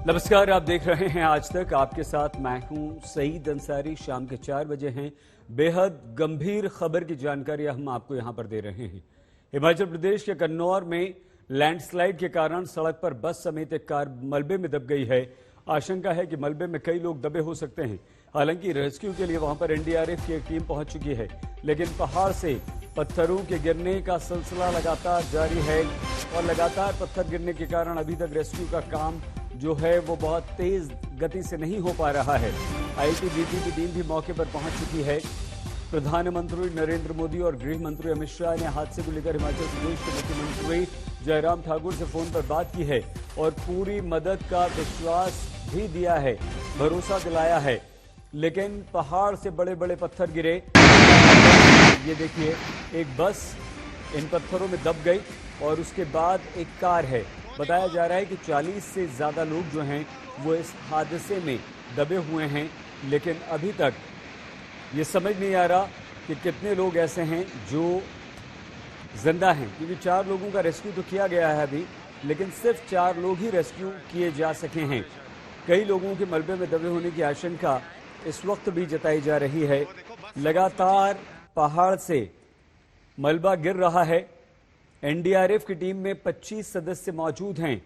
नमस्कार, आप देख रहे हैं आज तक। आपके साथ मैं हूं सईद अंसारी। शाम के 4 बजे हैं। बेहद गंभीर खबर की जानकारी हम आपको यहां पर दे रहे हैं। हिमाचल प्रदेश के कन्नौर में लैंडस्लाइड के कारण सड़क पर बस समेत एक कार मलबे में दब गई है। आशंका है कि मलबे में कई लोग दबे हो सकते हैं। हालांकि रेस्क्यू के लिए वहां पर एनडीआरएफ की एक टीम पहुंच चुकी है, लेकिन पहाड़ से पत्थरों के गिरने का सिलसिला लगातार जारी है और लगातार पत्थर गिरने के कारण अभी तक रेस्क्यू का काम जो है वो बहुत तेज गति से नहीं हो पा रहा है। आईटीबीपी की टीम भी मौके पर पहुंच चुकी है। प्रधानमंत्री नरेंद्र मोदी और गृह मंत्री अमित शाह ने हादसे को लेकर हिमाचल प्रदेश के मुख्यमंत्री जयराम ठाकुर से फोन पर बात की है और पूरी मदद का विश्वास भी दिया है, भरोसा दिलाया है। लेकिन पहाड़ से बड़े बड़े पत्थर गिरे। ये देखिए, एक बस इन पत्थरों में दब गई और उसके बाद एक कार है। बताया जा रहा है कि 40 से ज्यादा लोग जो हैं वो इस हादसे में दबे हुए हैं, लेकिन अभी तक ये समझ नहीं आ रहा कि कितने लोग ऐसे हैं जो जिंदा हैं, क्योंकि 4 लोगों का रेस्क्यू तो किया गया है अभी, लेकिन सिर्फ 4 लोग ही रेस्क्यू किए जा सके हैं। कई लोगों के मलबे में दबे होने की आशंका इस वक्त भी जताई जा रही है। लगातार पहाड़ से मलबा गिर रहा है। एनडीआरएफ की टीम में 25 सदस्य मौजूद हैं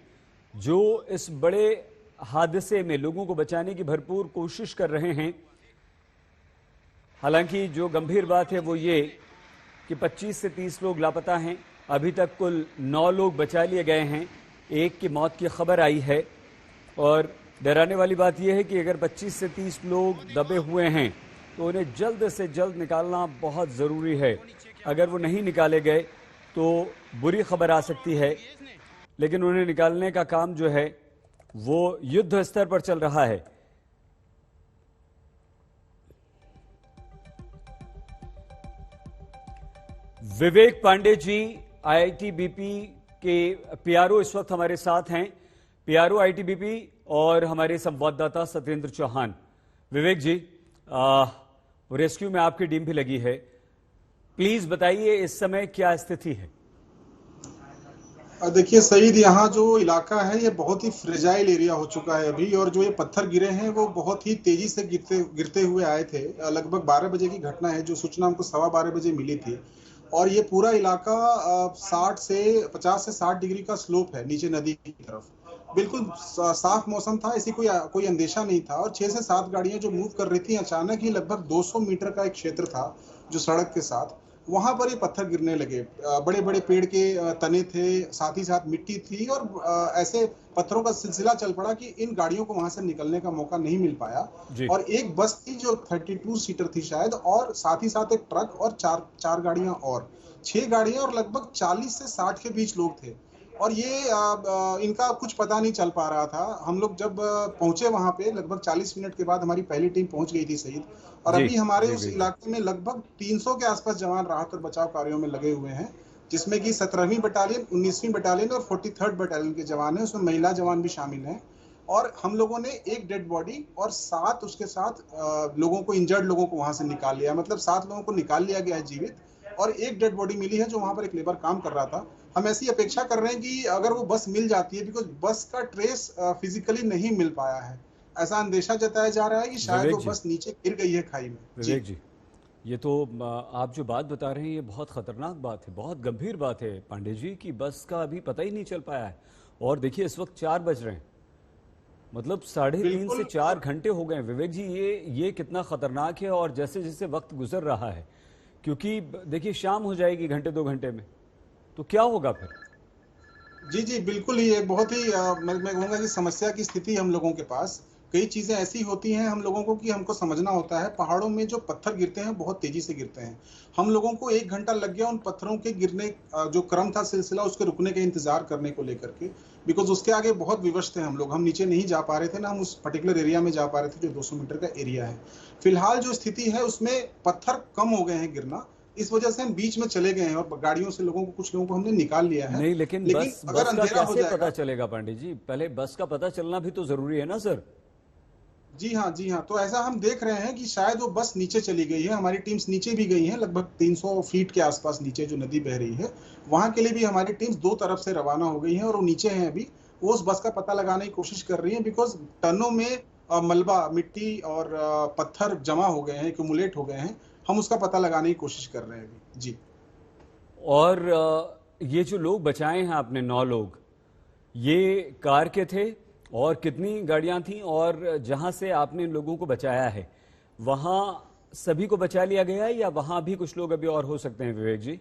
जो इस बड़े हादसे में लोगों को बचाने की भरपूर कोशिश कर रहे हैं। हालांकि जो गंभीर बात है वो ये कि 25 से 30 लोग लापता हैं। अभी तक कुल 9 लोग बचा लिए गए हैं। एक की मौत की खबर आई है और डराने वाली बात यह है कि अगर 25 से 30 लोग दबे हुए हैं तो उन्हें जल्द से जल्द निकालना बहुत ज़रूरी है। अगर वो नहीं निकाले गए तो बुरी खबर आ सकती है, लेकिन उन्हें निकालने का काम जो है वो युद्ध स्तर पर चल रहा है। विवेक पांडे जी, आईटीबीपी के पीआरओ इस वक्त हमारे साथ हैं। पीआरओ आईटीबीपी और हमारे संवाददाता सत्येंद्र चौहान। विवेक जी, रेस्क्यू में आपकी टीम भी लगी है, प्लीज बताइए इस समय क्या स्थिति है। देखिए सईद, यहाँ जो इलाका है ये बहुत ही फ्रेजाइल एरिया हो चुका है अभी, और जो ये पत्थर गिरे हैं वो बहुत ही तेजी से गिरते हुए आए थे। लगभग 12 बजे की घटना है, जो सूचना हमको 12:15 बजे मिली थी। और ये पूरा इलाका 50 से 60 डिग्री का स्लोप है नीचे नदी की तरफ। बिल्कुल साफ मौसम था, ऐसी कोई अंदेशा नहीं था। और 6 से 7 गाड़ियां जो मूव कर रही थी, अचानक ही लगभग 200 मीटर का एक क्षेत्र था जो सड़क के साथ, वहां पर ये पत्थर गिरने लगे। बड़े बड़े पेड़ के तने थे, साथ ही साथ मिट्टी थी, और ऐसे पत्थरों का सिलसिला चल पड़ा कि इन गाड़ियों को वहां से निकलने का मौका नहीं मिल पाया। और एक बस थी जो 32 सीटर थी शायद, और साथ ही साथ एक ट्रक और चार गाड़ियां और 6 गाड़ियां, और लगभग 40 से 60 के बीच लोग थे। और ये इनका कुछ पता नहीं चल पा रहा था। हम लोग जब पहुंचे वहां पे, लगभग 40 मिनट के बाद हमारी पहली टीम पहुंच गई थी सईद। और अभी हमारे उस इलाके में लगभग 300 के आसपास जवान राहत और बचाव कार्यों में लगे हुए हैं, जिसमें कि 17वीं बटालियन, 19वीं बटालियन और 43rd बटालियन के जवान हैं। उसमें महिला जवान भी शामिल हैं। और हम लोगों ने एक डेड बॉडी और 7 उसके साथ लोगों को, इंजर्ड लोगों को वहां से निकाल लिया। मतलब 7 लोगों को निकाल लिया गया है जीवित, और एक डेड बॉडी मिली है जो वहां पर एक लेबर काम कर रहा था। हम ऐसी अपेक्षा कर रहे हैं कि अगर वो बस मिल जाती है, बिकॉज बस का ट्रेस फिजिकली नहीं मिल पाया है, ऐसा अंदेशा जताया जा रहा है कि शायद वो बस नीचे गिर गई है खाई में। विवेक जी, ये तो आप जो बात बता रहे हैं ये बहुत खतरनाक बात है, बहुत गंभीर बात है पांडे जी, की बस का अभी पता ही नहीं चल पाया है। और देखिए इस वक्त 4 बज रहे हैं, मतलब 3.5 से 4 घंटे हो गए। विवेक जी, ये कितना खतरनाक है। और जैसे जैसे वक्त गुजर रहा है, क्योंकि देखिए शाम हो जाएगी घंटे 2 घंटे में, तो क्या होगा फिर? जी जी बिल्कुल ही, बहुत ही मैं कहूँगा कि समस्या की स्थिति हम लोगों के पास। कई चीजें ऐसी होती हैं हम लोगों को कि हमको समझना होता है। पहाड़ों में जो पत्थर गिरते हैं बहुत तेजी से गिरते हैं। हम लोगों को 1 घंटा लग गया उन पत्थरों के गिरने, जो क्रम था सिलसिला, उसके रुकने का इंतजार करने को लेकर के, बिकॉज उसके आगे बहुत विवश थे हम लोग। हम नीचे नहीं जा पा रहे थे ना, हम उस पर्टिकुलर एरिया में जा पा रहे थे जो 200 मीटर का एरिया है। फिलहाल जो स्थिति है उसमें पत्थर कम हो गए हैं गिरना, इस वजह से हम बीच में चले गए हैं और गाड़ियों से कुछ लोगों को हमने निकाल लिया है। नहीं, लेकिन बस अगर का अंधेरा हो कैसे जाएगा, पता चलेगा पांडे जी? पहले बस का पता चलना भी तो जरूरी है ना सर। जी हाँ जी हाँ। तो ऐसा हम देख रहे हैं कि शायद वो बस नीचे चली गई है। हमारी टीम्स नीचे भी गई हैं, लगभग 300 फीट के आसपास नीचे जो नदी बह रही है, वहां के लिए भी हमारी टीम्स 2 तरफ से रवाना हो गई हैं और वो नीचे हैं अभी। वो उस बस का पता लगाने की कोशिश कर रही है, बिकॉज टनों में मलबा, मिट्टी और पत्थर जमा हो गए हैं, एक्यूमुलेट हो गए हैं। हम उसका पता लगाने की कोशिश कर रहे हैं अभी। जी। और ये जो लोग बचाए हैं आपने 9 लोग, ये कार के थे और कितनी गाड़ियां थी, और जहां से आपने इन लोगों को बचाया है वहां सभी को बचा लिया गया है या वहां भी कुछ लोग अभी और हो सकते हैं विवेक जी?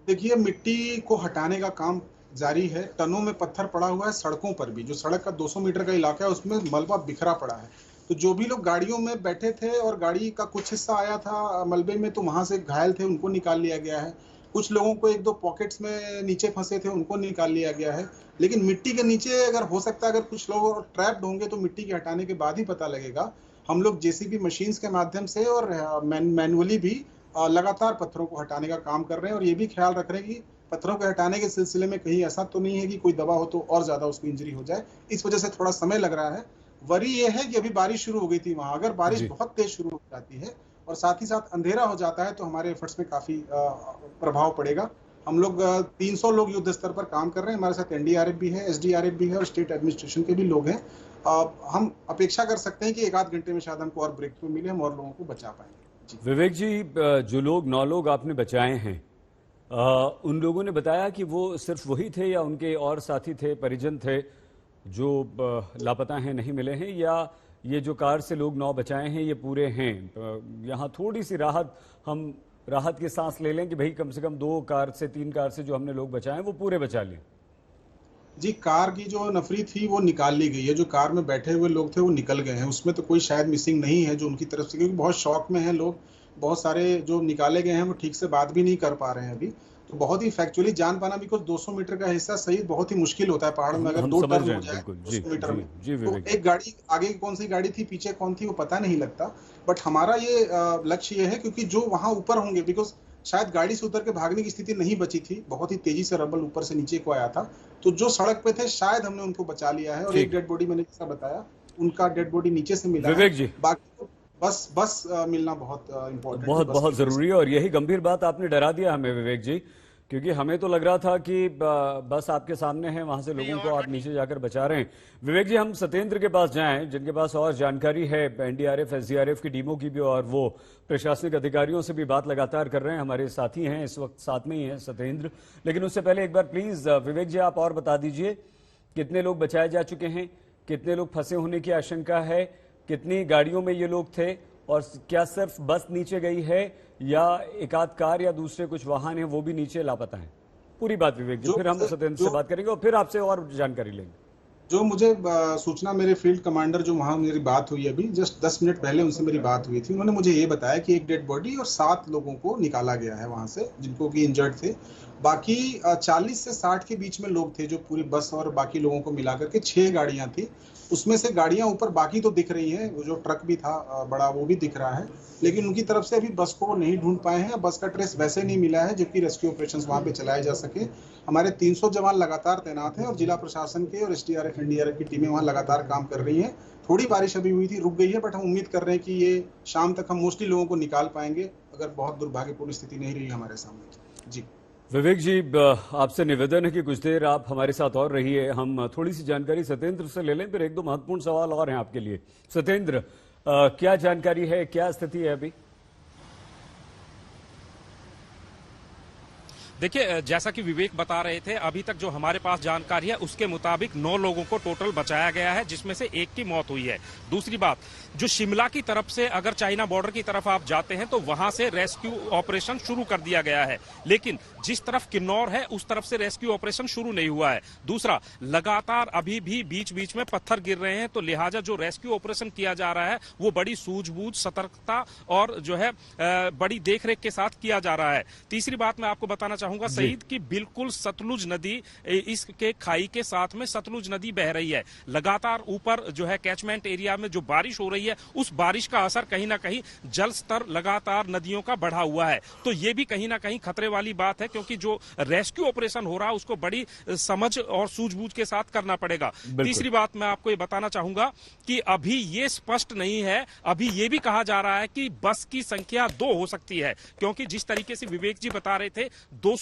देखिए, मिट्टी को हटाने का काम जारी है। टनों में पत्थर पड़ा हुआ है, सड़कों पर भी। जो सड़क का 200 मीटर का इलाका है उसमें मलबा बिखरा पड़ा है। तो जो भी लोग गाड़ियों में बैठे थे और गाड़ी का कुछ हिस्सा आया था मलबे में, तो वहां से घायल थे, उनको निकाल लिया गया है। कुछ लोगों को 1-2 पॉकेट्स में नीचे फंसे थे, उनको निकाल लिया गया है। लेकिन मिट्टी के नीचे अगर हो सकता है, अगर कुछ लोग ट्रैप्ड होंगे तो मिट्टी के हटाने के बाद ही पता लगेगा। हम लोग जेसीबी मशीन्स के माध्यम से और मैनुअली भी लगातार पत्थरों को हटाने का काम कर रहे हैं, और ये भी ख्याल रख रहे हैं कि पत्थरों को हटाने के सिलसिले में कहीं ऐसा तो नहीं है कि कोई दबा हो तो और ज्यादा उसको इंजरी हो जाए। इस वजह से थोड़ा समय लग रहा है। वरी ये है कि अभी बारिश शुरू हो गई थी वहां। अगर बारिश जी। बहुत तेज शुरू हो जाती है और साथ ही साथ अंधेरा हो जाता है तो हमारे एफर्ट्स में काफी प्रभाव पड़ेगा। हम लोग 300 लोग युद्ध स्तर पर काम कर रहे हैं। हमारे साथ एनडीआरएफ भी है, एसडीआरएफ भी है और स्टेट एडमिनिस्ट्रेशन के भी लोग हैं। हम अपेक्षा कर सकते हैं कि 1-8 घंटे में शायद हमको और ब्रेक थ्रू मिले, हम और लोगों को बचा पाएंगे। विवेक जी, जो लोग 9 लोग आपने बचाए हैं, उन लोगों ने बताया कि वो सिर्फ वही थे या उनके और साथी थे, परिजन थे जो लापता हैं, नहीं मिले हैं, या ये जो कार से लोग 9 बचाए हैं ये पूरे हैं? यहाँ थोड़ी सी राहत की सांस ले लें कि भाई कम से कम 2 कार से 3 कार से जो हमने लोग बचाए हैं वो पूरे बचा लें। जी, कार की जो नफरी थी वो निकाल ली गई है। जो कार में बैठे हुए लोग थे वो निकल गए हैं। उसमें तो कोई शायद मिसिंग नहीं है जो उनकी तरफ से, क्योंकि बहुत शौक में हैं लोग। बहुत सारे जो निकाले गए हैं वो ठीक से बात भी नहीं कर पा रहे हैं अभी। तो बहुत ही फैक्चुअली जान पाना, बिकॉज 200 मीटर का हिस्सा सही बहुत ही मुश्किल होता है पहाड़ में। अगर हम 2 समझ टर्न रहे हो हैं, जाए बिल्कुल। 200 मीटर में, जी तो विवेक। एक गाड़ी आगे कौन सी गाड़ी थी, पीछे कौन थी, वो पता नहीं लगता। बट हमारा ये लक्ष्य ये है, क्योंकि जो वहां ऊपर होंगे, बिकॉज शायद गाड़ी से उतर के भागने की स्थिति नहीं बची थी, बहुत ही तेजी से रबल ऊपर से नीचे को आया था। तो जो सड़क पे थे शायद हमने उनको बचा लिया है। और एक डेड बॉडी, मैंने जैसा बताया, उनका डेड बॉडी नीचे से मिला विवेक है। जी, बाकी बस मिलना बहुत इम्पोर्टेंट है। बहुत जरूरी है, और यही गंभीर बात आपने डरा दिया हमें विवेक जी, क्योंकि हमें तो लग रहा था कि बस आपके सामने है, वहां से लोगों को आप नीचे जाकर बचा रहे हैं। विवेक जी, हम सत्येंद्र के पास जाएं जिनके पास और जानकारी है एनडीआरएफ एसडीआरएफ की टीमों की भी, और वो प्रशासनिक अधिकारियों से भी बात लगातार कर रहे हैं। हमारे साथी हैं इस वक्त, साथ में ही है सत्येंद्र। लेकिन उससे पहले एक बार प्लीज विवेक जी आप और बता दीजिए, कितने लोग बचाए जा चुके हैं, कितने लोग फंसे होने की आशंका है, कितनी गाड़ियों में ये लोग थे, और क्या सिर्फ बस नीचे गई है या एक आध कार या दूसरे कुछ वाहन है वो भी नीचे लापता है? पूरी बात विवेक जी, फिर हम सत्येंद्र से बात करेंगे और फिर आपसे और जानकारी लेंगे। जो मुझे सूचना, मेरे फील्ड कमांडर जो वहां मेरी बात हुई अभी जस्ट 10 मिनट पहले, उनसे मेरी बात हुई थी। उन्होंने मुझे ये बताया कि एक डेड बॉडी और 7 लोगों को निकाला गया है वहां से, जिनको कि इंजर्ड थे। बाकी 40 से 60 के बीच में लोग थे, जो पूरी बस और बाकी लोगों को मिलाकर के 6 गाड़ियां थी। उसमें से गाड़ियां ऊपर बाकी तो दिख रही हैं, वो जो ट्रक भी था बड़ा वो भी दिख रहा है, लेकिन उनकी तरफ से अभी बस को नहीं ढूंढ पाए हैं। बस का ट्रेस वैसे नहीं मिला है जबकि रेस्क्यू ऑपरेशंस वहां पे चलाए जा सके। हमारे 300 जवान लगातार तैनात हैं और जिला प्रशासन के और एसडीआरएफ एनडीआरएफ की टीमें वहां लगातार काम कर रही हैं। थोड़ी बारिश अभी हुई थी, रुक गई है, बट हम उम्मीद कर रहे हैं कि ये शाम तक हम मोस्टली लोगों को निकाल पाएंगे, अगर बहुत दुर्भाग्यपूर्ण स्थिति नहीं रही हमारे सामने। जी विवेक जी, आपसे निवेदन है कि कुछ देर आप हमारे साथ और रहिए, हम थोड़ी सी जानकारी सत्येंद्र से ले लें, फिर 1-2 महत्वपूर्ण सवाल और हैं आपके लिए। सत्येंद्र, क्या जानकारी है, क्या स्थिति है अभी? देखिए, जैसा कि विवेक बता रहे थे, अभी तक जो हमारे पास जानकारी है उसके मुताबिक 9 लोगों को टोटल बचाया गया है, जिसमें से 1 की मौत हुई है। दूसरी बात, जो शिमला की तरफ से अगर चाइना बॉर्डर की तरफ आप जाते हैं तो वहां से रेस्क्यू ऑपरेशन शुरू कर दिया गया है, लेकिन जिस तरफ किन्नौर है उस तरफ से रेस्क्यू ऑपरेशन शुरू नहीं हुआ है। दूसरा, लगातार अभी भी बीच बीच में पत्थर गिर रहे हैं, तो लिहाजा जो रेस्क्यू ऑपरेशन किया जा रहा है वो बड़ी सूझबूझ, सतर्कता और जो है बड़ी देखरेख के साथ किया जा रहा है। तीसरी बात मैं आपको बताना चाहूंगा सईद की बिल्कुल सतलुज नदी, इसके खाई के साथ में सतलुज नदी बह रही है। लगातार ऊपर जो है कैचमेंट एरिया में जो बारिश हो रही है, उस बारिश का असर कहीं ना कहीं जल स्तर लगातार नदियों का बढ़ा हुआ है। तो ये भी कहीं ना कहीं खतरे वाली बात है, क्योंकि जो रेस्क्यू ऑपरेशन हो रहा है उसको बड़ी समझ और सूझबूझ के साथ करना पड़ेगा। तीसरी बात मैं आपको ये बताना चाहूंगा कि अभी ये स्पष्ट नहीं है, अभी ये भी कहा जा रहा है कि बस की संख्या 2 हो सकती है, क्योंकि जिस तरीके से विवेक जी बता रहे थे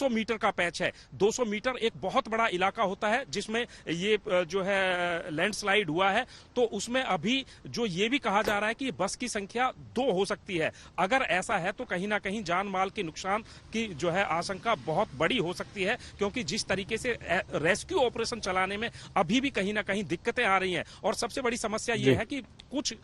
200 मीटर का पैच है। 200 मीटर एक बहुत बड़ा इलाका होता है जिसमें ये जो है लैंडस्लाइड हुआ है। तो उसमें अभी जो ये भी कहा जा रहा है कि बस की संख्या 2 हो सकती है। अगर ऐसा है तो कहीं ना कहीं जान माल के नुकसान की जो है आशंका बहुत बड़ी हो सकती है, क्योंकि जिस तरीके से रेस्क्यू ऑपरेशन चलाने में अभी भी कहीं ना कहीं दिक्कतें आ रही हैं। और सबसे बड़ी समस्या ये है कि कुछ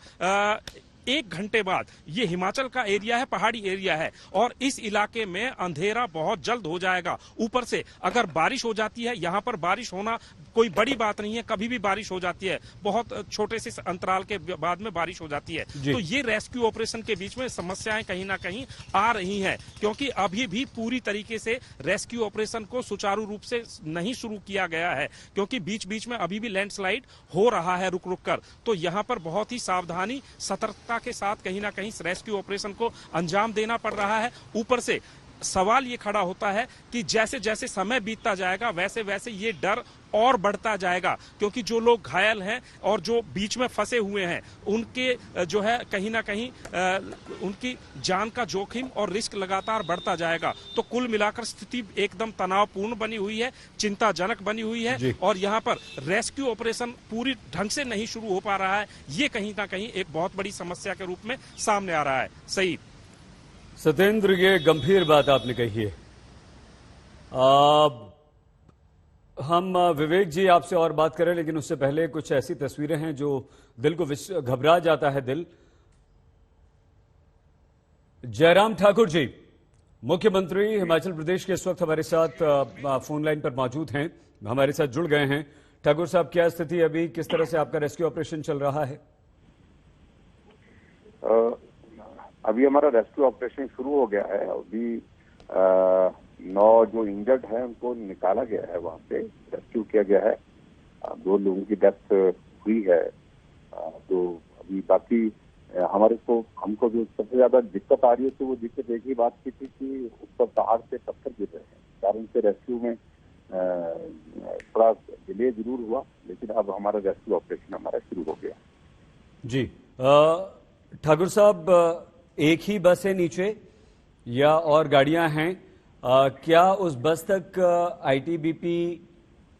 1 घंटे बाद ये हिमाचल का एरिया है, पहाड़ी एरिया है, और इस इलाके में अंधेरा बहुत जल्द हो जाएगा। ऊपर से अगर बारिश हो जाती है, यहां पर बारिश होना कोई बड़ी बात नहीं है, कभी भी बारिश हो जाती है, बहुत छोटे से अंतराल के बाद में बारिश हो जाती है। तो ये रेस्क्यू ऑपरेशन के बीच में समस्याएं कहीं ना कहीं आ रही हैं, क्योंकि अभी भी पूरी तरीके से रेस्क्यू ऑपरेशन को सुचारू रूप से नहीं शुरू किया गया है, क्योंकि बीच बीच में अभी भी लैंडस्लाइड हो रहा है रुक रुक कर। तो यहां पर बहुत ही सावधानी, सतर्कता के साथ कहीं ना कहीं रेस्क्यू ऑपरेशन को अंजाम देना पड़ रहा है। ऊपर से सवाल ये खड़ा होता है कि जैसे जैसे समय बीतता जाएगा वैसे वैसे ये डर और बढ़ता जाएगा, क्योंकि जो लोग घायल हैं और जो बीच में फंसे हुए हैं उनके जो है कहीं ना कहीं उनकी जान का जोखिम और रिस्क लगातार बढ़ता जाएगा। तो कुल मिलाकर स्थिति एकदम तनावपूर्ण बनी हुई है, चिंताजनक बनी हुई है, और यहाँ पर रेस्क्यू ऑपरेशन पूरी ढंग से नहीं शुरू हो पा रहा है। ये कहीं ना कहीं एक बहुत बड़ी समस्या के रूप में सामने आ रहा है। सही सत्येंद्र, ये गंभीर बात आपने कही है। हम विवेक जी आपसे और बात करें, लेकिन उससे पहले कुछ ऐसी तस्वीरें हैं जो दिल को घबरा जाता है दिल। जयराम ठाकुर जी, मुख्यमंत्री हिमाचल प्रदेश के इस वक्त हमारे साथ फोन लाइन पर मौजूद हैं, हमारे साथ जुड़ गए हैं। ठाकुर साहब, क्या स्थिति अभी, किस तरह से आपका रेस्क्यू ऑपरेशन चल रहा है? अभी हमारा रेस्क्यू ऑपरेशन शुरू हो गया है। अभी 9 जो इंजर्ड हैं उनको निकाला गया है, वहां से रेस्क्यू किया गया है। 2 लोगों की डेथ हुई है। तो अभी बाकी हमको जो सबसे ज्यादा दिक्कत आ रही है, तो वो दिक्कत एक ही बात की थी कि ऊपर पहाड़ से पत्थर गिर रहे हैं, कारण से रेस्क्यू में थोड़ा डिले जरूर हुआ, लेकिन अब हमारा रेस्क्यू ऑपरेशन हमारा शुरू हो गया। जी ठाकुर साहब, एक ही बस है नीचे या और गाड़ियां हैं? क्या उस बस तक आईटीबीपी,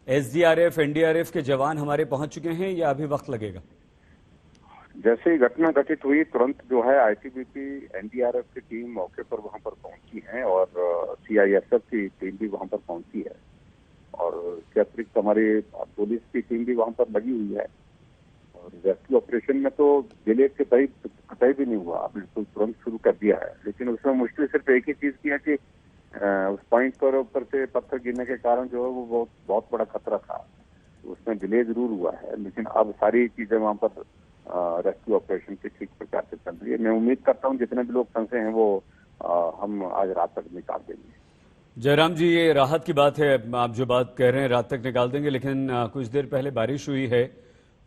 एसडीआरएफ, एनडीआरएफ के जवान हमारे पहुंच चुके हैं या अभी वक्त लगेगा? जैसे ही घटना घटित हुई तुरंत जो है आईटीबीपी, एनडीआरएफ की टीम मौके पर वहां पर पहुंची है, और सीआईएसएफ की टीम भी वहां पर पहुंची है, और इसके अतिरिक्त हमारी पुलिस की टीम भी वहां पर लगी हुई है। और रेस्क्यू ऑपरेशन में तो डिले कतई भी नहीं हुआ, बिल्कुल तुरंत शुरू कर दिया है। लेकिन उसमें मुश्किल सिर्फ एक ही चीज की है कि उस पॉइंट पर ऊपर से पत्थर गिरने के कारण जो है वो बहुत बड़ा खतरा था, उसमें डिले जरूर हुआ है। लेकिन अब सारी चीजें वहां पर रेस्क्यू ऑपरेशन की ठीक प्रकार से चल रही है। मैं उम्मीद करता हूँ जितने भी लोग फंसे हैं वो हम आज रात तक निकाल देंगे। जयराम जी, ये राहत की बात है, आप जो बात कह रहे हैं रात तक निकाल देंगे, लेकिन कुछ देर पहले बारिश हुई है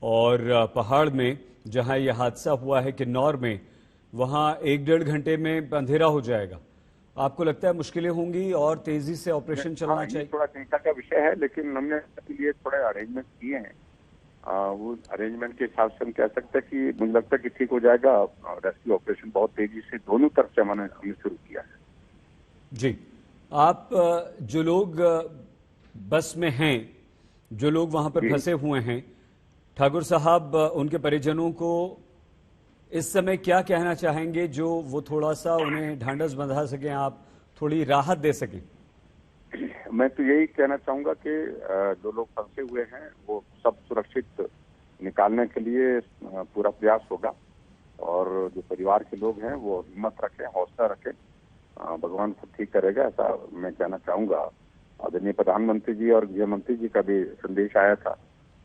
और पहाड़ में जहां ये हादसा हुआ है किन्नौर में, वहां 1-1.5 घंटे में अंधेरा हो जाएगा। आपको लगता है मुश्किलें होंगी और तेजी से ऑपरेशन चलना चाहिए? थोड़ा चिंता का विषय है, लेकिन हमने इसके लिए थोड़े अरेंजमेंट किए हैं। वो अरेंजमेंट के हिसाब से हम कह सकते हैं कि मुझे लगता है कि ठीक हो जाएगा। रेस्क्यू ऑपरेशन बहुत तेजी से दोनों तरफ से हमने शुरू किया है। जी, आप जो लोग बस में हैं, जो लोग वहां पर फंसे हुए हैं, ठाकुर साहब, उनके परिजनों को इस समय क्या कहना चाहेंगे जो वो थोड़ा सा उन्हें ढांढस बंधा सकें, आप थोड़ी राहत दे सकें? मैं तो यही कहना चाहूंगा कि जो लोग फंसे हुए हैं वो सब सुरक्षित निकालने के लिए पूरा प्रयास होगा, और जो परिवार के लोग हैं वो हिम्मत रखें, हौसला रखें, भगवान सब ठीक करेगा, ऐसा मैं कहना चाहूंगा। आदरणीय प्रधानमंत्री जी और गृह मंत्री जी का भी संदेश आया था,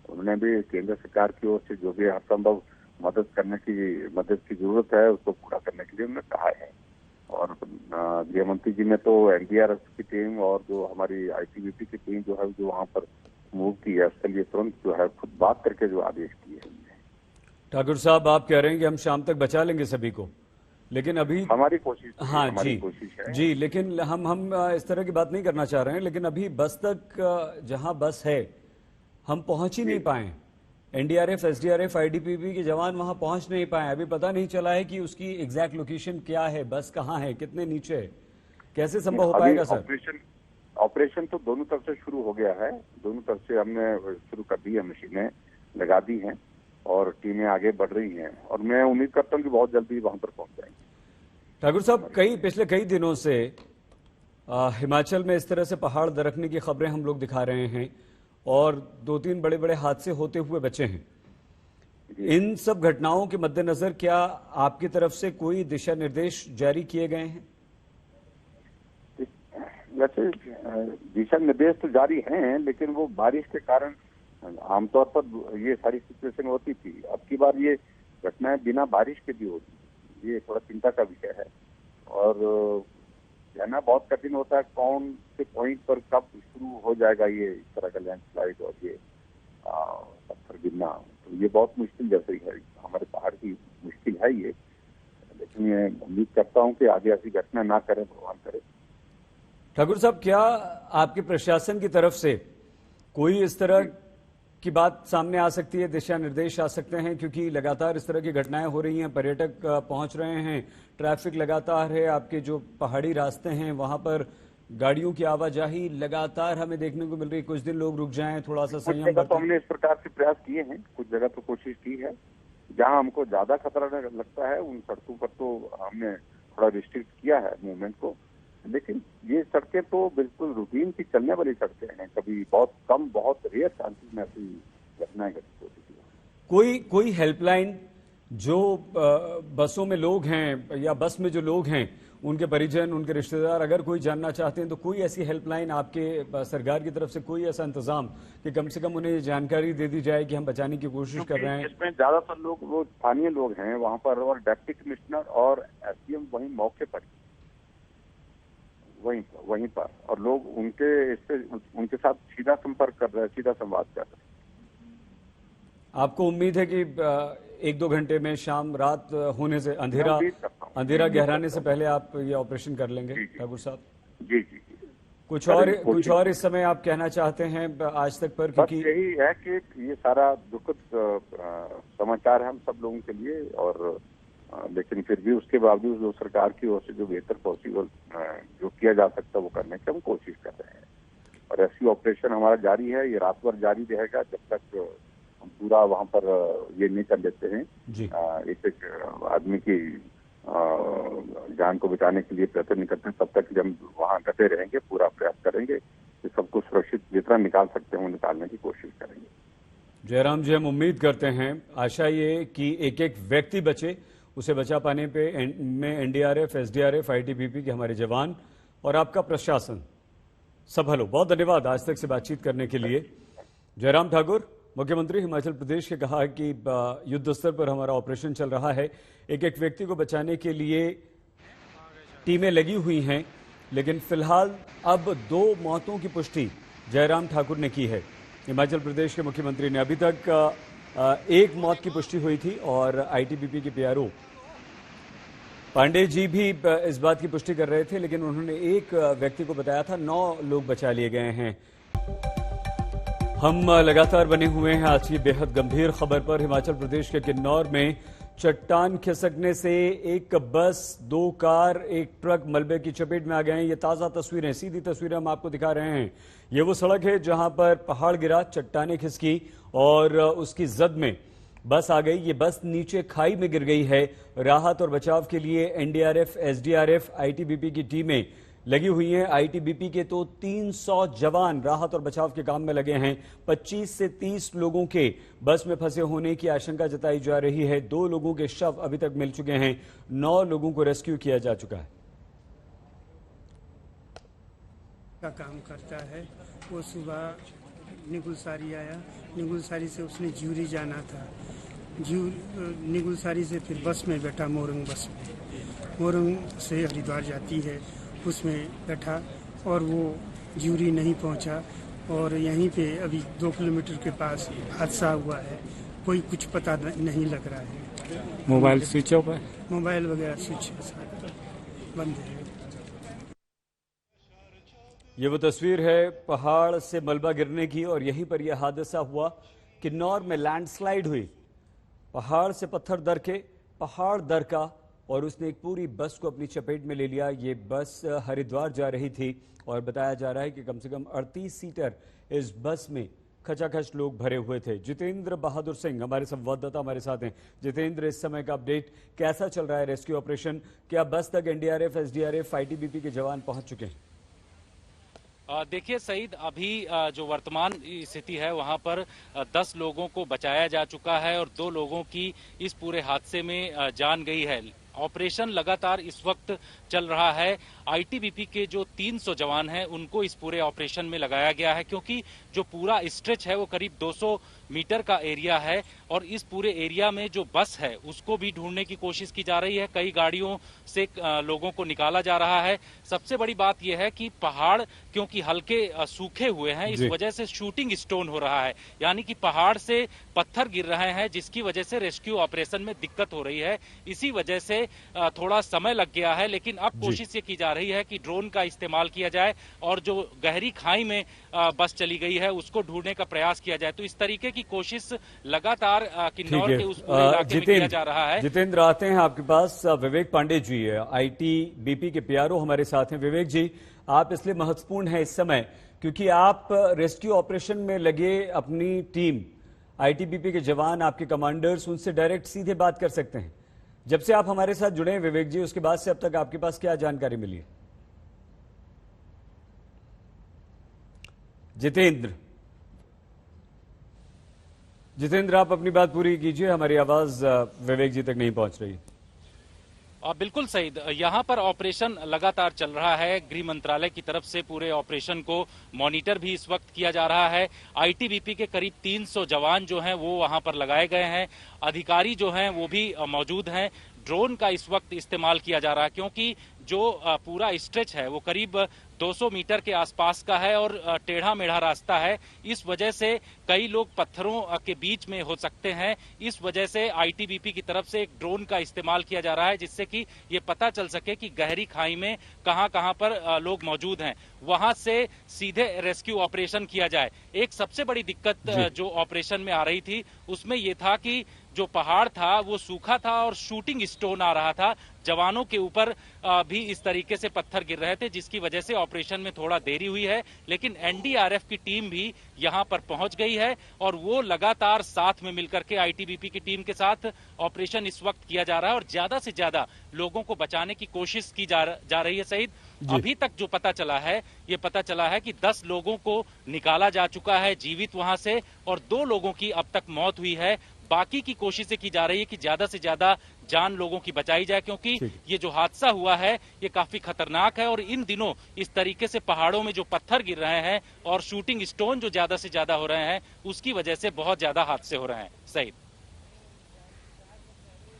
उन्होंने भी केंद्र सरकार की ओर से जो भी हरसंभव मदद की जरूरत है उसको पूरा करने के लिए उन्होंने कहा है। और गृह मंत्री जी ने तो एनडीआरएफ की टीम और जो हमारी आईटीबीपी की टीम जो है जो वहां पर मूव की है, उसके लिए तुरंत जो है खुद बात करके जो आदेश किए हैं। ठाकुर साहब, आप कह रहे हैं कि हम शाम तक बचा लेंगे सभी को, लेकिन अभी हमारी कोशिश, हाँ हमारी कोशिश है जी, लेकिन हम इस तरह की बात नहीं करना चाह रहे हैं, लेकिन अभी बस तक जहां बस है हम पहुंच ही नहीं पाए। एनडीआरएफ, एसडीआरएफ, आईटीबीपी के जवान वहां पहुंच नहीं पाए। अभी पता नहीं चला है कि उसकी एग्जैक्ट लोकेशन क्या है, बस कहां है, कितने नीचे है, कैसे संभव हो पाएगा सर? ऑपरेशन तो दोनों तरफ से शुरू हो गया है, दोनों तरफ से हमने शुरू कर दी है, मशीनें लगा दी हैं और टीमें आगे बढ़ रही हैं और मैं उम्मीद करता हूं कि बहुत जल्दी वहां पर पहुंच जाएंगे। ठाकुर साहब, पिछले कई दिनों से हिमाचल में इस तरह से पहाड़ दरकने की खबरें हम लोग दिखा रहे हैं और 2-3 बड़े बड़े हादसे होते हुए बचे हैं। इन सब घटनाओं के मद्देनजर क्या आपकी तरफ से कोई दिशा निर्देश जारी किए गए हैं? वैसे दिशा निर्देश तो जारी हैं, लेकिन वो बारिश के कारण आमतौर पर ये सारी सिचुएशन होती थी। अब की बार ये घटनाएं बिना बारिश के भी होती, ये थोड़ा चिंता का विषय है और कहना बहुत कठिन होता है कौन से पॉइंट पर कब शुरू हो जाएगा ये इस तरह का लैंडस्लाइड और ये पत्थर गिरना। तो ये बहुत मुश्किल जैसे है, हमारे पहाड़ की मुश्किल है ये, लेकिन मैं उम्मीद करता हूँ कि आगे ऐसी घटना ना करें, भगवान करे। ठाकुर साहब, क्या आपके प्रशासन की तरफ से कोई इस तरह की बात सामने आ सकती है, दिशा निर्देश आ सकते हैं? क्योंकि लगातार इस तरह की घटनाएं हो रही हैं, पर्यटक पहुंच रहे हैं, ट्रैफिक लगातार है, आपके जो पहाड़ी रास्ते हैं वहां पर गाड़ियों की आवाजाही लगातार हमें देखने को मिल रही है। कुछ दिन लोग रुक जाएं, थोड़ा सा संयम बरतें। तो हमने इस प्रकार से प्रयास किए हैं, कुछ जगह तो कोशिश की है। जहां हमको ज्यादा खतरा लगता है उन सड़कों पर तो हमने थोड़ा रिस्ट्रिक्ट किया है मूवमेंट को, लेकिन ये सड़कें तो बिल्कुल रूटीन की चलने वाली सड़कें हैं। कभी बहुत कम, बहुत रेयर चांसेस में ऐसी घटनाएं घटित होती थी। कोई हेल्पलाइन जो बसों में लोग हैं या बस में जो लोग हैं उनके परिजन, उनके रिश्तेदार अगर कोई जानना चाहते हैं तो कोई ऐसी हेल्पलाइन आपके सरकार की तरफ से, कोई ऐसा इंतजाम कि कम से कम उन्हें ये जानकारी दे दी जाए कि हम बचाने की कोशिश कर रहे हैं? इसमें ज्यादातर लोग वो स्थानीय लोग हैं वहां पर और डिप्टी कमिश्नर और एसडीएम वहीं मौके पर, वहीं पर, और लोग उनके साथ सीधा संपर्क कर रहे हैं, सीधा संवाद कर रहे हैं। आपको उम्मीद है कि 1-2 घंटे में, शाम रात होने से, अंधेरा गहराने से पहले आप ये ऑपरेशन कर लेंगे ठाकुर साहब? जी जी। कुछ और इस समय आप कहना चाहते हैं आज तक पर? क्योंकि यही है कि ये सारा दुखद समाचार है हम सब लोगों के लिए, और लेकिन फिर भी उसके बावजूद जो सरकार की ओर से जो बेहतर पॉसिबल जो किया जा सकता है वो करने की हम कोशिश कर रहे हैं। और रेस्क्यू ऑपरेशन हमारा जारी है, ये रात भर जारी रहेगा जब तक हम पूरा वहां पर ये नहीं कर लेते हैं। एक आदमी की जान को बचाने के लिए प्रयत्न करते हैं, तब तक हम वहां डटे रहेंगे, पूरा प्रयास करेंगे कि सबको सुरक्षित जितना निकाल सकते हैं वो निकालने की कोशिश करेंगे। जयराम जी, हम उम्मीद करते हैं, आशा ये कि एक एक व्यक्ति बचे, उसे बचा पाने पे में एनडीआरएफ, एसडीआरएफ, आईटीबीपी के हमारे जवान और आपका प्रशासन सफल हो। बहुत धन्यवाद आज तक से बातचीत करने के लिए। जयराम ठाकुर, मुख्यमंत्री हिमाचल प्रदेश के कहा कि युद्ध स्तर पर हमारा ऑपरेशन चल रहा है, एक एक व्यक्ति को बचाने के लिए टीमें लगी हुई हैं, लेकिन फिलहाल अब 2 मौतों की पुष्टि जयराम ठाकुर ने की है। हिमाचल प्रदेश के मुख्यमंत्री ने, अभी तक 1 मौत की पुष्टि हुई थी और आईटीबीपी के पीआरओ पांडे जी भी इस बात की पुष्टि कर रहे थे, लेकिन उन्होंने एक व्यक्ति को बताया था। 9 लोग बचा लिए गए हैं। हम लगातार बने हुए हैं आज की बेहद गंभीर खबर पर। हिमाचल प्रदेश के किन्नौर में चट्टान खिसकने से एक बस, 2 कार, एक ट्रक मलबे की चपेट में आ गए हैं। ये ताजा तस्वीरें, सीधी तस्वीरें हम आपको दिखा रहे हैं। ये वो सड़क है जहां पर पहाड़ गिरा, चट्टानें खिसकी और उसकी जद में बस आ गई। ये बस नीचे खाई में गिर गई है। राहत और बचाव के लिए एनडीआरएफ, एसडीआरएफ, आईटीबीपी की टीमें लगी हुई हैं। आईटीबीपी के तो 300 जवान राहत और बचाव के काम में लगे हैं। 25 से 30 लोगों के बस में फंसे होने की आशंका जताई जा रही है। 2 लोगों के शव अभी तक मिल चुके हैं। 9 लोगों को रेस्क्यू किया जा चुका है। का काम करता है, वो सुबह निगुलसारी आया, निगुलसारी से उसने ज्यूरी जाना था, निगुलसारी से फिर बस में बैठा, मोरंग बस में, मोरंग से हरिद्वार जाती है, उसमें बैठा और वो ज्यूरी नहीं पहुंचा और यहीं पे अभी 2 किलोमीटर के पास हादसा हुआ है। कोई कुछ पता नहीं लग रहा है। मोबाइल स्विच ऑफ है, मोबाइल वगैरह स्विच बंद है। ये वो तस्वीर है पहाड़ से मलबा गिरने की और यहीं पर यह हादसा हुआ। किन्नौर में लैंडस्लाइड हुई, पहाड़ से पत्थर दरके, पहाड़ दरका और उसने एक पूरी बस को अपनी चपेट में ले लिया। ये बस हरिद्वार जा रही थी और बताया जा रहा है कि कम से कम 38 सीटर इस बस में खचाखच लोग भरे हुए थे। जितेंद्र बहादुर सिंह हमारे संवाददाता हमारे साथ हैं। जितेंद्र, इस समय का अपडेट, कैसा चल रहा है रेस्क्यू ऑपरेशन? क्या बस तक एनडीआरएफ, एसडीआरएफ, आईटीबीपी के जवान पहुंच चुके हैं? देखिए सईद, अभी जो वर्तमान स्थिति है वहां पर 10 लोगों को बचाया जा चुका है और 2 लोगों की इस पूरे हादसे में जान गई है। ऑपरेशन लगातार इस वक्त चल रहा है। आईटीबीपी के जो 300 जवान हैं उनको इस पूरे ऑपरेशन में लगाया गया है, क्योंकि जो पूरा स्ट्रेच है वो करीब 200 मीटर का एरिया है और इस पूरे एरिया में जो बस है उसको भी ढूंढने की कोशिश की जा रही है। कई गाड़ियों से लोगों को निकाला जा रहा है। सबसे बड़ी बात यह है कि पहाड़ क्योंकि हल्के सूखे हुए हैं, इस वजह से शूटिंग स्टोन हो रहा है, यानी कि पहाड़ से पत्थर गिर रहे हैं, जिसकी वजह से रेस्क्यू ऑपरेशन में दिक्कत हो रही है। इसी वजह से थोड़ा समय लग गया है, लेकिन अब कोशिश ये की जा रही है कि ड्रोन का इस्तेमाल किया जाए और जो गहरी खाई में बस चली गई है उसको ढूंढने का प्रयास किया जाए। तो इस तरीके की कोशिश लगातार किन्नौर के उस पूरे इलाके में किया जा रहा है। जितेंद्र, आते हैं आपके पास। विवेक पांडे जी आईटीबीपी के पीआरओ हमारे साथ हैं। विवेक जी, आप इसलिए महत्वपूर्ण है इस समय क्योंकि आप रेस्क्यू ऑपरेशन में लगे अपनी टीम, आईटीबीपी के जवान, आपके कमांडर्स, उनसे डायरेक्ट सीधे बात कर सकते हैं। जब से आप हमारे साथ जुड़े हैं विवेक जी, उसके बाद से अब तक आपके पास क्या जानकारी मिली है? जितेंद्र, आप अपनी बात पूरी कीजिए, हमारी आवाज विवेक जी तक नहीं पहुंच रही। बिल्कुल सही, यहाँ पर ऑपरेशन लगातार चल रहा है। गृह मंत्रालय की तरफ से पूरे ऑपरेशन को मॉनिटर भी इस वक्त किया जा रहा है। आईटीबीपी के करीब 300 जवान जो हैं वो वहां पर लगाए गए हैं। अधिकारी जो हैं वो भी मौजूद हैं। ड्रोन का इस वक्त इस्तेमाल किया जा रहा है क्योंकि जो पूरा स्ट्रेच है वो करीब 200 मीटर के आसपास का है और टेढ़ा मेढ़ा रास्ता है। इस वजह से कई लोग पत्थरों के बीच में हो सकते हैं। इस वजह से आईटीबीपी की तरफ से एक ड्रोन का इस्तेमाल किया जा रहा है, जिससे कि ये पता चल सके कि गहरी खाई में कहां पर लोग मौजूद हैं, वहां से सीधे रेस्क्यू ऑपरेशन किया जाए। एक सबसे बड़ी दिक्कत जो ऑपरेशन में आ रही थी उसमें यह था कि जो पहाड़ था वो सूखा था और शूटिंग स्टोन आ रहा था। जवानों के ऊपर भी इस तरीके से पत्थर गिर रहे थे, जिसकी वजह से ऑपरेशन में थोड़ा देरी हुई है। लेकिन एनडीआरएफ की टीम भी यहां पर पहुंच गई है और वो लगातार साथ में मिलकर के आईटीबीपी की टीम के साथ ऑपरेशन इस वक्त किया जा रहा है और ज्यादा से ज्यादा लोगों को बचाने की कोशिश की जा रही है। सईद, अभी तक जो पता चला है ये पता चला है कि 10 लोगों को निकाला जा चुका है जीवित वहां से और 2 लोगों की अब तक मौत हुई है। बाकी की कोशिशें की जा रही है कि ज्यादा से ज्यादा जान लोगों की बचाई जाए, क्योंकि ये जो हादसा हुआ है ये काफी खतरनाक है और इन दिनों इस तरीके से पहाड़ों में जो पत्थर गिर रहे हैं और शूटिंग स्टोन जो ज्यादा से ज्यादा हो रहे हैं उसकी वजह से बहुत ज्यादा हादसे हो रहे हैं। सही,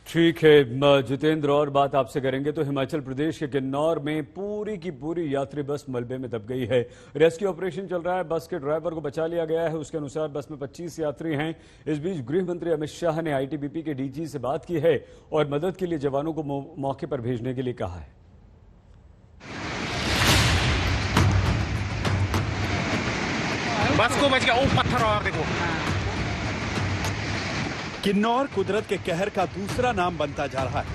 ठीक है जितेंद्र, और बात आपसे करेंगे तो हिमाचल प्रदेश के किन्नौर में पूरी की पूरी यात्री बस मलबे में दब गई है। रेस्क्यू ऑपरेशन चल रहा है, बस के ड्राइवर को बचा लिया गया है। उसके अनुसार बस में 25 यात्री हैं। इस बीच गृह मंत्री अमित शाह ने आईटीबीपी के डीजी से बात की है और मदद के लिए जवानों को मौके पर भेजने के लिए कहा है। बस को बच गया, वो पत्थर और देखो। किन्नौर कुदरत के कहर का दूसरा नाम बनता जा रहा है,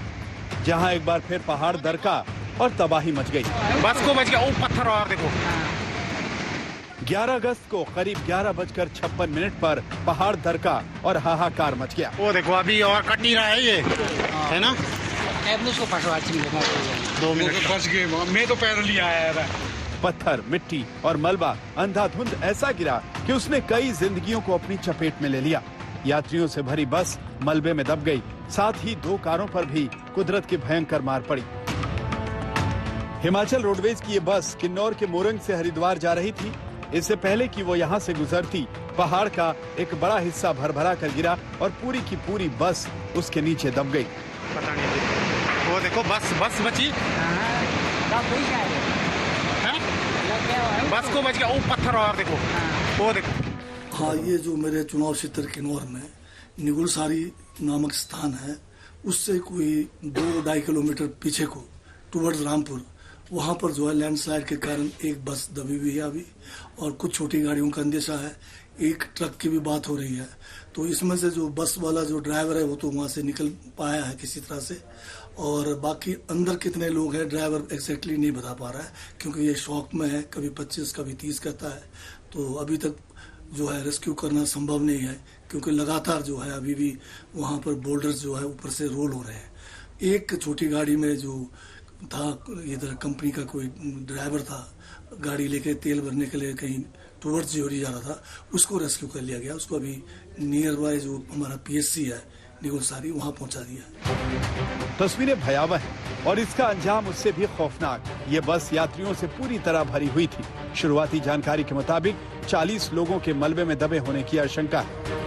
जहां एक बार फिर पहाड़ दरका और तबाही मच गई। बस को बच गया, वो पत्थर और देखो। 11 अगस्त को करीब 11:56 पर पहाड़ दरका और हाहाकार मच गया। वो देखो अभी और कट नहीं रहा है ये, है ना? 2 मिनट बच गए, मैं तो पैदल ही आया था। पत्थर, मिट्टी और मलबा अंधाधुंध ऐसा गिरा कि उसने कई जिंदगियों को अपनी चपेट में ले लिया। यात्रियों से भरी बस मलबे में दब गई, साथ ही 2 कारों पर भी कुदरत की भयंकर मार पड़ी। हिमाचल रोडवेज की ये बस किन्नौर के मोरंग से हरिद्वार जा रही थी। इससे पहले कि वो यहाँ से गुजरती, पहाड़ का एक बड़ा हिस्सा भरभरा कर गिरा और पूरी की पूरी बस उसके नीचे दब गई। पता नहीं, वो देखो बस बची, बस को बच गया, वो पत्थर और देखो, वो देखो। हाँ, ये जो मेरे चुनाव क्षेत्र किन्नौर में निगुलसारी नामक स्थान है, उससे कोई 2-2.5 किलोमीटर पीछे को टुवर्ड्स रामपुर, वहाँ पर जो है लैंडस्लाइड के कारण एक बस दबी हुई है अभी, और कुछ छोटी गाड़ियों का अंदेशा है एक ट्रक की भी बात हो रही है। तो इसमें से जो बस वाला जो ड्राइवर है वो तो वहां से निकल पाया है किसी तरह से, और बाकी अंदर कितने लोग हैं ड्राइवर एग्जैक्टली नहीं बता पा रहा है, क्योंकि ये शॉक में है, कभी 25 कभी 30 कहता है। तो अभी तक जो है रेस्क्यू करना संभव नहीं है, क्योंकि लगातार जो है अभी भी वहां पर बोल्डर्स जो है ऊपर से रोल हो रहे हैं। एक छोटी गाड़ी में जो था, इधर कंपनी का कोई ड्राइवर था, गाड़ी लेके तेल भरने के लिए कहीं टुवर्ड्स ज्योरी जा रहा था, उसको रेस्क्यू कर लिया गया। उसको अभी नियर बाय जो हमारा पीएससी है निगुलसारी, वहां पहुंचा दिया। तस्वीरें भयावह हैं और इसका अंजाम उससे भी खौफनाक। ये बस यात्रियों से पूरी तरह भरी हुई थी। शुरुआती जानकारी के मुताबिक 40 लोगों के मलबे में दबे होने की आशंका है।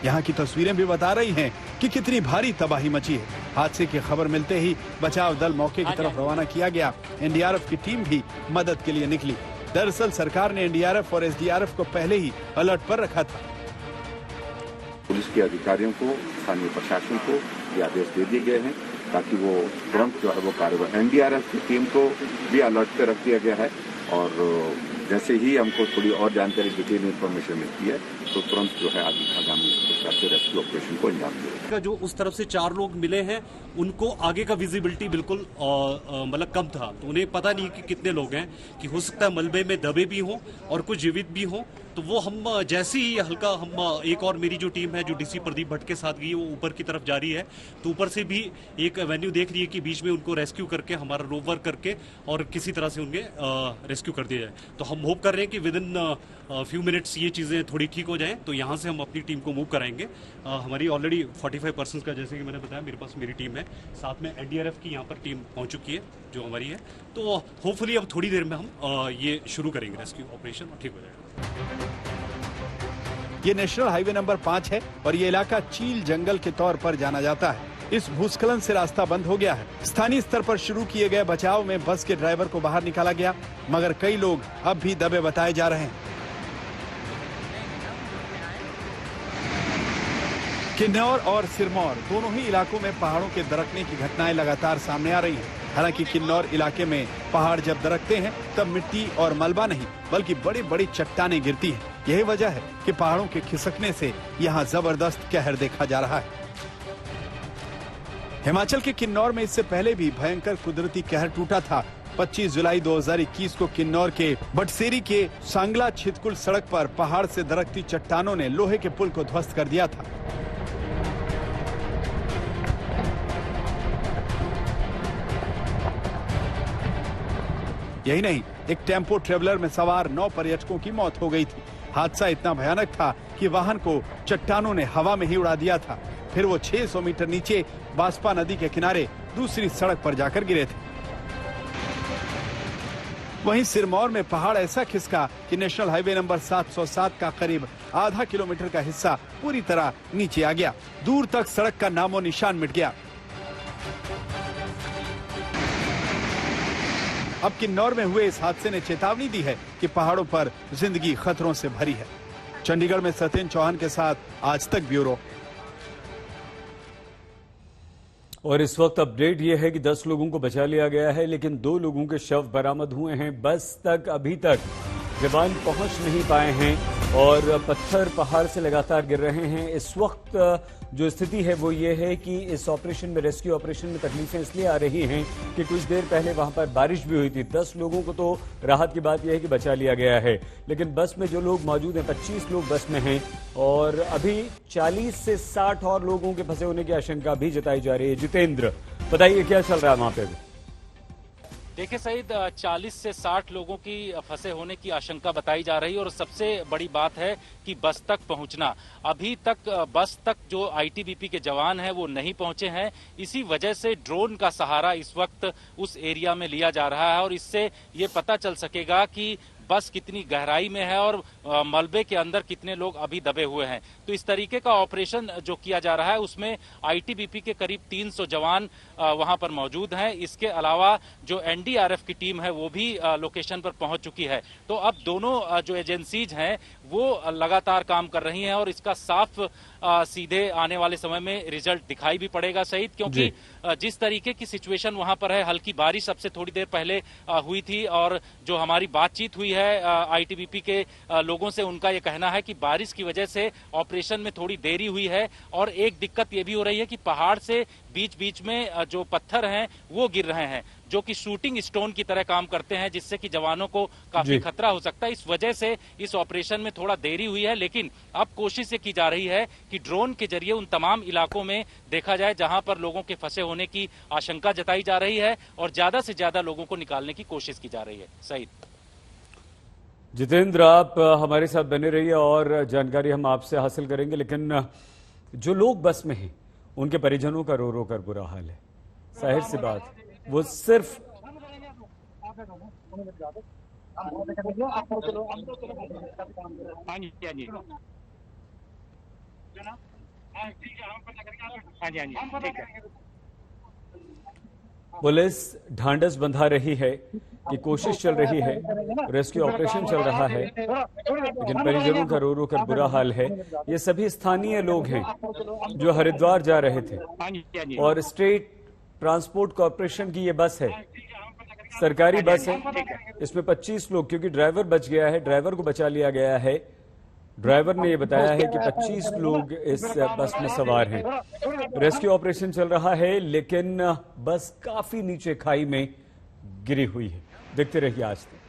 यहाँ की तस्वीरें भी बता रही हैं कि कितनी भारी तबाही मची है। हादसे की खबर मिलते ही बचाव दल मौके की तरफ रवाना किया गया। एनडीआरएफ की टीम भी मदद के लिए निकली। दरअसल सरकार ने एनडीआरएफ और एसडीआरएफ को पहले ही अलर्ट पर रखा था। पुलिस के अधिकारियों को, स्थानीय प्रशासन को ये आदेश दे दिए गए हैं ताकि वो तुरंत जो है वो कार्रवाई। एनडीआरएफ की टीम को भी अलर्ट पे रख दिया गया है और जैसे ही हमको थोड़ी और जानकारी, डिटेल इन्फॉर्मेशन मिलती है तो तुरंत जो है आगामी प्रकार से रेस्क्यू ऑपरेशन को अंजाम देगा। जो उस तरफ से 4 लोग मिले हैं उनको आगे का विजिबिलिटी बिल्कुल मतलब कम था, तो उन्हें पता नहीं कि कितने लोग हैं, कि हो सकता है मलबे में दबे भी हों और कुछ जीवित भी हों। तो वो हम जैसे ही हल्का हम एक और मेरी जो टीम है जो डीसी प्रदीप भट्ट के साथ गई है वो ऊपर की तरफ जा रही है, तो ऊपर से भी एक एवेन्यू देख रही है कि बीच में उनको रेस्क्यू करके, हमारा रोप वर्क करके और किसी तरह से उनके रेस्क्यू कर दिया जाए। तो हम होप कर रहे हैं कि विद इन फ्यू मिनट्स ये चीज़ें थोड़ी ठीक हो जाएं, तो यहाँ से हम अपनी टीम को मूव कराएंगे। हमारी ऑलरेडी 45% का, जैसे कि मैंने बताया, मेरे पास मेरी टीम है, साथ में एनडीआरएफ की यहाँ पर टीम पहुँच चुकी है जो हमारी है। तो होपफुली अब थोड़ी देर में हम ये शुरू करेंगे रेस्क्यू ऑपरेशन और ठीक हो जाएगा। ये नेशनल हाईवे नंबर 5 है और ये इलाका चील जंगल के तौर पर जाना जाता है। इस भूस्खलन से रास्ता बंद हो गया है। स्थानीय स्तर पर शुरू किए गए बचाव में बस के ड्राइवर को बाहर निकाला गया, मगर कई लोग अब भी दबे बताए जा रहे हैं। किन्नौर और सिरमौर दोनों ही इलाकों में पहाड़ों के दरकने की घटनाएं लगातार सामने आ रही हैं। हालांकि किन्नौर इलाके में पहाड़ जब दरकते हैं तब मिट्टी और मलबा नहीं बल्कि बड़ी बड़ी चट्टानें गिरती हैं। यही वजह है कि पहाड़ों के खिसकने से यहाँ जबरदस्त कहर देखा जा रहा है। हिमाचल के किन्नौर में इससे पहले भी भयंकर कुदरती कहर टूटा था। 25 जुलाई 2021 को किन्नौर के बटसेरी के सांगला छितकुल सड़क पर पहाड़ से दरकती चट्टानों ने लोहे के पुल को ध्वस्त कर दिया था। यही नहीं, एक टेम्पो ट्रेवलर में सवार 9 पर्यटकों की मौत हो गई थी। हादसा इतना भयानक था कि वाहन को चट्टानों ने हवा में ही उड़ा दिया था। फिर वो 600 मीटर नीचे बास्पा नदी के किनारे दूसरी सड़क पर जाकर गिरे थे। वहीं सिरमौर में पहाड़ ऐसा खिसका कि नेशनल हाईवे नंबर 707 का करीब आधा किलोमीटर का हिस्सा पूरी तरह नीचे आ गया। दूर तक सड़क का नामो निशान मिट गया। अब किन्नौर में हुए इस हादसे ने चेतावनी दी है कि पहाड़ों पर जिंदगी खतरों से भरी है। चंडीगढ़ में सत्येंद्र चौहान के साथ आज तक ब्यूरो। और इस वक्त अपडेट यह है कि 10 लोगों को बचा लिया गया है, लेकिन 2 लोगों के शव बरामद हुए हैं। बस तक अभी तक जवान पहुंच नहीं पाए हैं और पत्थर पहाड़ से लगातार गिर रहे हैं। इस वक्त जो स्थिति है वो ये है कि इस ऑपरेशन में, रेस्क्यू ऑपरेशन में तकलीफें इसलिए आ रही हैं कि कुछ देर पहले वहां पर बारिश भी हुई थी। 10 लोगों को तो राहत की बात यह है कि बचा लिया गया है, लेकिन बस में जो लोग मौजूद हैं, 25 लोग बस में हैं और अभी 40 से 60 और लोगों के फंसे होने की आशंका भी जताई जा रही है। जितेंद्र, बताइए क्या चल रहा है वहां पे? देखिए सईद, 40 से 60 लोगों की फंसे होने की आशंका बताई जा रही है और सबसे बड़ी बात है कि बस तक पहुंचना। अभी तक बस तक जो आईटीबीपी के जवान हैं वो नहीं पहुंचे हैं। इसी वजह से ड्रोन का सहारा इस वक्त उस एरिया में लिया जा रहा है और इससे ये पता चल सकेगा कि बस कितनी गहराई में है और मलबे के अंदर कितने लोग अभी दबे हुए हैं। तो इस तरीके का ऑपरेशन जो किया जा रहा है उसमें आईटीबीपी के करीब 300 जवान वहां पर मौजूद हैं। इसके अलावा जो एनडीआरएफ की टीम है वो भी लोकेशन पर पहुंच चुकी है। तो अब दोनों जो एजेंसीज हैं वो लगातार काम कर रही हैं और इसका साफ सीधे आने वाले समय में रिजल्ट दिखाई भी पड़ेगा सईद, क्योंकि जिस तरीके की सिचुएशन वहां पर है, हल्की बारिश सबसे थोड़ी देर पहले हुई थी और जो हमारी बातचीत हुई है आईटीबीपी के लोगों से। उनका ये कहना है कि बारिश की वजह से ऑपरेशन में थोड़ी देरी हुई है और एक दिक्कत ये भी हो रही है कि पहाड़ से बीच बीच में जो पत्थर हैं वो गिर रहे हैं, जो कि शूटिंग स्टोन की तरह काम करते हैं, जिससे कि जवानों को काफी खतरा हो सकता है। इस वजह से इस ऑपरेशन में थोड़ा देरी हुई है, लेकिन अब कोशिश ये की जा रही है कि ड्रोन के जरिए उन तमाम इलाकों में देखा जाए जहां पर लोगों के फंसे होने की आशंका जताई जा रही है और ज्यादा से ज्यादा लोगों को निकालने की कोशिश की जा रही है। सईद। जितेंद्र, आप हमारे साथ बने रहिए और जानकारी हम आपसे हासिल करेंगे, लेकिन जो लोग बस में हैं उनके परिजनों का रो रो कर बुरा हाल है। जाहिर सी बात, वो सिर्फ पुलिस ढांढस बंधा रही है कि कोशिश चल रही है, रेस्क्यू ऑपरेशन चल रहा है, लेकिन परिजनों का रो रो कर बुरा हाल है। ये सभी स्थानीय लोग हैं जो हरिद्वार जा रहे थे और स्टेट ट्रांसपोर्ट कॉर्पोरेशन की ये बस है, सरकारी बस है। इसमें 25 लोग, क्योंकि ड्राइवर बच गया है, ड्राइवर को बचा लिया गया है। ड्राइवर ने यह बताया है कि 25 लोग इस बस में सवार हैं। रेस्क्यू ऑपरेशन चल रहा है, लेकिन बस काफी नीचे खाई में गिरी हुई है। देखते रहिए आज तक।